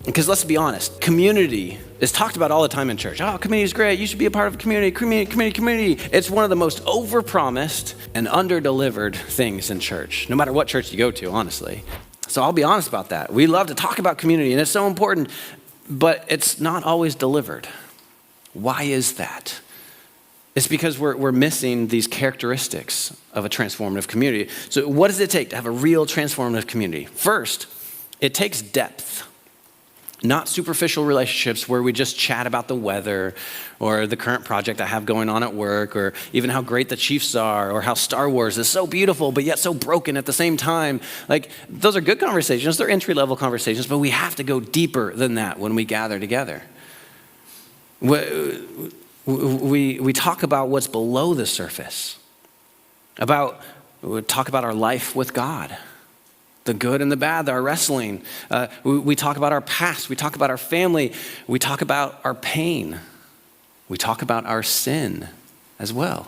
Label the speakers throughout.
Speaker 1: Because let's be honest, community is talked about all the time in church. Oh, community is great. You should be a part of a community. It's one of the most overpromised and underdelivered things in church, no matter what church you go to, honestly. So I'll be honest about that. We love to talk about community, and it's so important, but it's not always delivered. Why is that? It's because we're missing these characteristics of a transformative community. So what does it take to have a real transformative community? First, it takes depth. Not superficial relationships where we just chat about the weather or the current project I have going on at work or even how great the Chiefs are or how Star Wars is so beautiful but yet so broken at the same time. Like, those are good conversations. They're entry-level conversations, but we have to go deeper than that when we gather together. We talk about what's below the surface. We talk about our life with God. The good and the bad, our wrestling. We talk about our past. We talk about our family. We talk about our pain. We talk about our sin as well,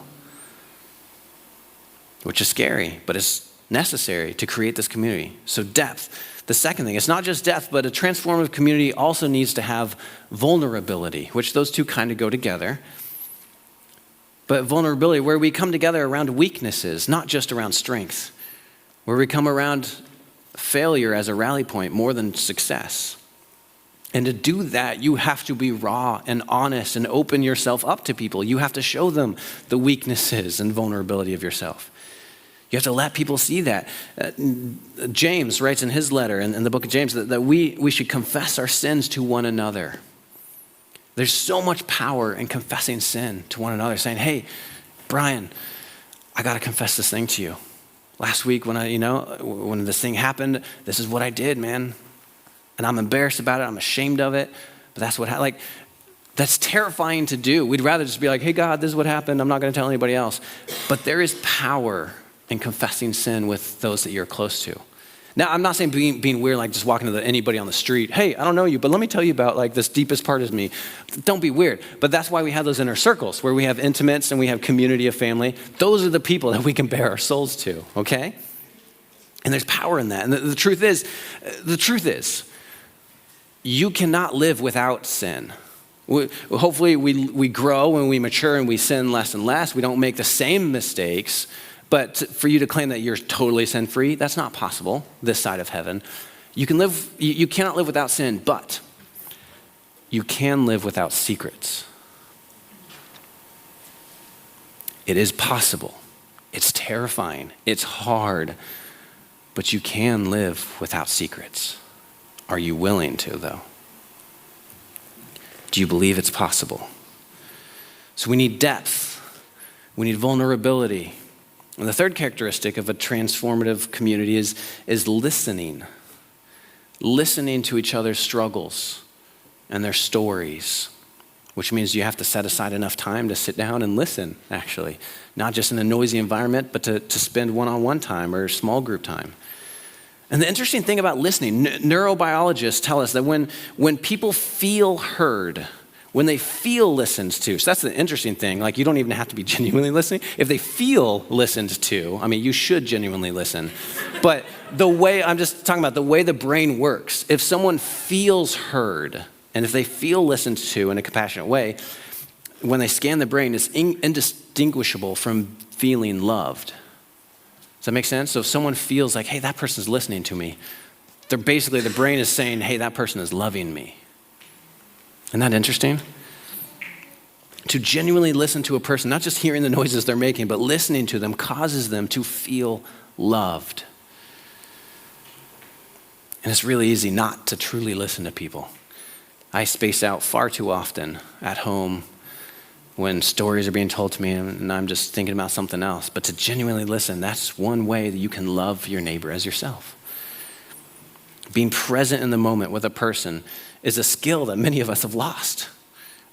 Speaker 1: which is scary, but it's necessary to create this community. So depth. The second thing, it's not just depth, but a transformative community also needs to have vulnerability, which those two kind of go together. But vulnerability, where we come together around weaknesses, not just around strength, where we come around failure as a rally point more than success. And to do that, you have to be raw and honest and open yourself up to people. You have to show them the weaknesses and vulnerability of yourself. You have to let people see that. James writes in his letter, in the book of James, that we should confess our sins to one another. There's so much power in confessing sin to one another, saying, hey, Brian, I got to confess this thing to you. Last week when this thing happened, this is what I did, man. And I'm embarrassed about it. I'm ashamed of it. But that's what happened. That's terrifying to do. We'd rather just be like, hey, God, this is what happened. I'm not going to tell anybody else. But there is power in confessing sin with those that you're close to. Now, I'm not saying being weird, like just walking to anybody on the street. Hey, I don't know you, but let me tell you about this deepest part of me. Don't be weird. But that's why we have those inner circles where we have intimates and we have community of family. Those are the people that we can bare our souls to, okay? And there's power in that. And the truth is, you cannot live without sin. Hopefully we grow and we mature and we sin less and less. We don't make the same mistakes. But for you to claim that you're totally sin-free, that's not possible this side of heaven. You cannot live without sin, but you can live without secrets. It is possible. It's terrifying. It's hard. But you can live without secrets. Are you willing to, though? Do you believe it's possible? So we need depth. We need vulnerability. And the third characteristic of a transformative community is listening. Listening to each other's struggles and their stories, which means you have to set aside enough time to sit down and listen, actually. Not just in a noisy environment, but to spend one-on-one time or small group time. And the interesting thing about listening, neurobiologists tell us that when people feel heard, when they feel listened to, so that's the interesting thing, you don't even have to be genuinely listening. If they feel listened to, you should genuinely listen. But I'm just talking about the way the brain works. If someone feels heard, and if they feel listened to in a compassionate way, when they scan the brain, it's indistinguishable from feeling loved. Does that make sense? So if someone feels like, hey, that person's listening to me, the brain is saying, hey, that person is loving me. Isn't that interesting? To genuinely listen to a person, not just hearing the noises they're making, but listening to them causes them to feel loved. And it's really easy not to truly listen to people. I space out far too often at home when stories are being told to me and I'm just thinking about something else. But to genuinely listen, that's one way that you can love your neighbor as yourself. Being present in the moment with a person is a skill that many of us have lost.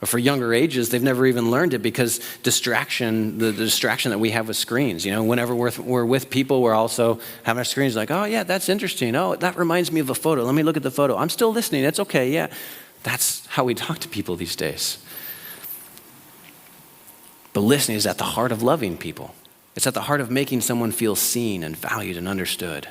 Speaker 1: Or for younger ages, they've never even learned it because the distraction that we have with screens. Whenever we're with people, we're also having our screens like, oh yeah, that's interesting. Oh, that reminds me of a photo. Let me look at the photo. I'm still listening. It's okay, yeah. That's how we talk to people these days. But listening is at the heart of loving people. It's at the heart of making someone feel seen and valued and understood.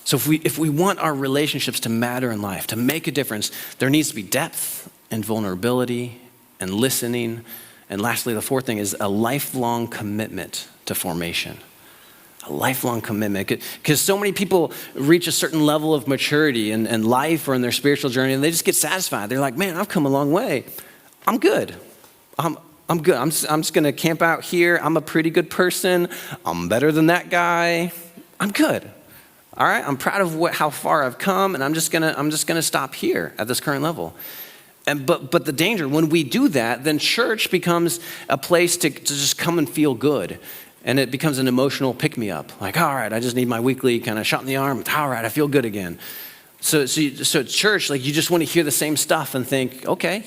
Speaker 1: So if we want our relationships to matter in life, to make a difference, there needs to be depth and vulnerability and listening. And lastly, the fourth thing is a lifelong commitment to formation. A lifelong commitment. Because so many people reach a certain level of maturity in life or in their spiritual journey, and they just get satisfied. They're like, man, I've come a long way. I'm good. I'm good. I'm just going to camp out here. I'm a pretty good person. I'm better than that guy. I'm good. All right, I'm proud of how far I've come, and I'm just gonna stop here at this current level. But the danger, when we do that, then church becomes a place to just come and feel good. And it becomes an emotional pick-me-up. Like, all right, I just need my weekly kind of shot in the arm. All right, I feel good again. So church, like you just want to hear the same stuff and think, okay,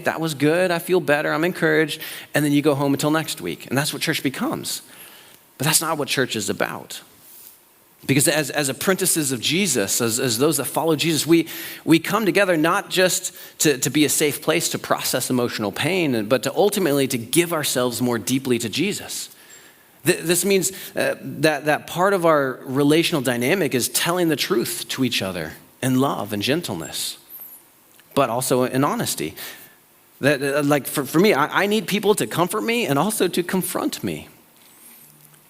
Speaker 1: that was good. I feel better. I'm encouraged. And then you go home until next week. And that's what church becomes. But that's not what church is about. Because as apprentices of Jesus, as those that follow Jesus, we come together not just to be a safe place to process emotional pain, but to ultimately to give ourselves more deeply to Jesus. This means that part of our relational dynamic is telling the truth to each other in love and gentleness, but also in honesty. That like for me, I need people to comfort me and also to confront me.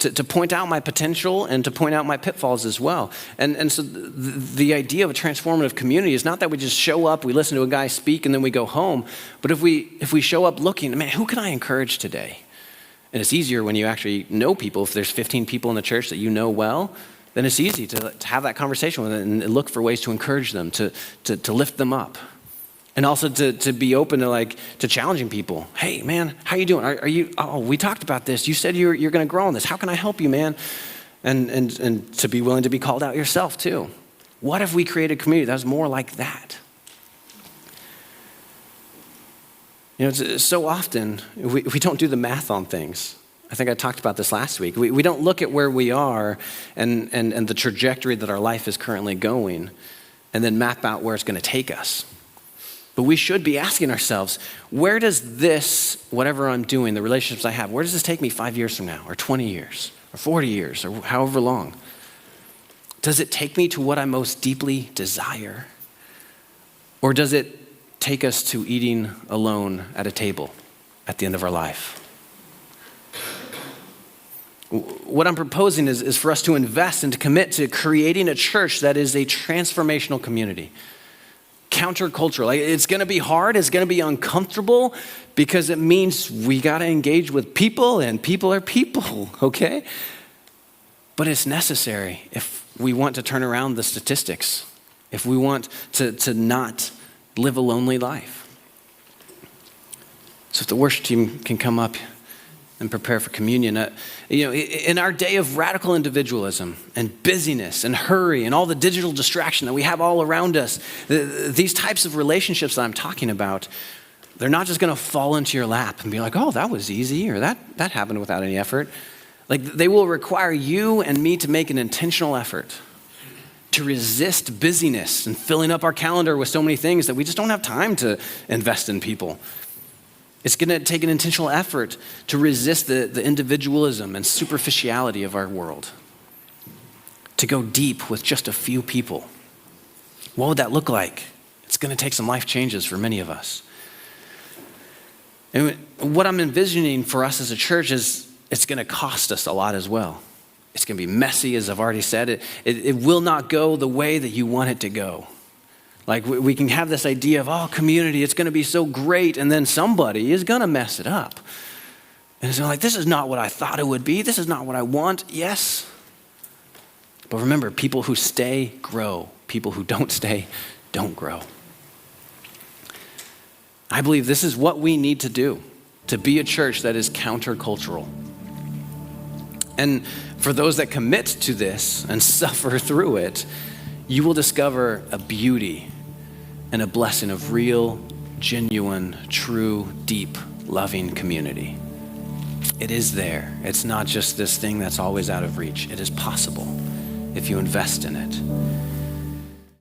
Speaker 1: To point out my potential and to point out my pitfalls as well. And so the idea of a transformative community is not that we just show up, we listen to a guy speak, and then we go home. But if we show up looking, man, who can I encourage today? And it's easier when you actually know people. If there's 15 people in the church that you know well, then it's easy to have that conversation with them and look for ways to encourage them, to lift them up. And also to be open to challenging people. Hey, man, how you doing? Are you? Oh, we talked about this. You said you're going to grow on this. How can I help you, man? And to be willing to be called out yourself too. What if we created a community that was more like that? You know, so often we don't do the math on things. I think I talked about this last week. We don't look at where we are and the trajectory that our life is currently going, and then map out where it's going to take us. But we should be asking ourselves, where does this, whatever I'm doing, the relationships I have, where does this take me 5 years from now, or 20 years, or 40 years, or however long? Does it take me to what I most deeply desire? Or does it take us to eating alone at a table at the end of our life? What I'm proposing is for us to invest and to commit to creating a church that is a transformational community. Countercultural. Like, it's going to be hard. It's going to be uncomfortable because it means we got to engage with people, and people are people, okay? But it's necessary if we want to turn around the statistics, if we want to not live a lonely life. So if the worship team can come up and prepare for communion. In our day of radical individualism and busyness and hurry and all the digital distraction that we have all around us, these types of relationships that I'm talking about, they're not just going to fall into your lap and be like, oh, that was easy, or that happened without any effort. Like, they will require you and me to make an intentional effort to resist busyness and filling up our calendar with so many things that we just don't have time to invest in people. It's going to take an intentional effort to resist the individualism and superficiality of our world, to go deep with just a few people. What would that look like? It's going to take some life changes for many of us. And what I'm envisioning for us as a church is it's going to cost us a lot as well. It's going to be messy, as I've already said. It will not go the way that you want it to go. Like, we can have this idea of, oh, community, it's going to be so great, and then somebody is going to mess it up. And it's like, this is not what I thought it would be. This is not what I want. Yes. But remember, people who stay grow. People who don't stay don't grow. I believe this is what we need to do to be a church that is countercultural. And for those that commit to this and suffer through it, you will discover a beauty and a blessing of real, genuine, true, deep, loving community. It is there. It's not just this thing that's always out of reach. It is possible if you invest in it.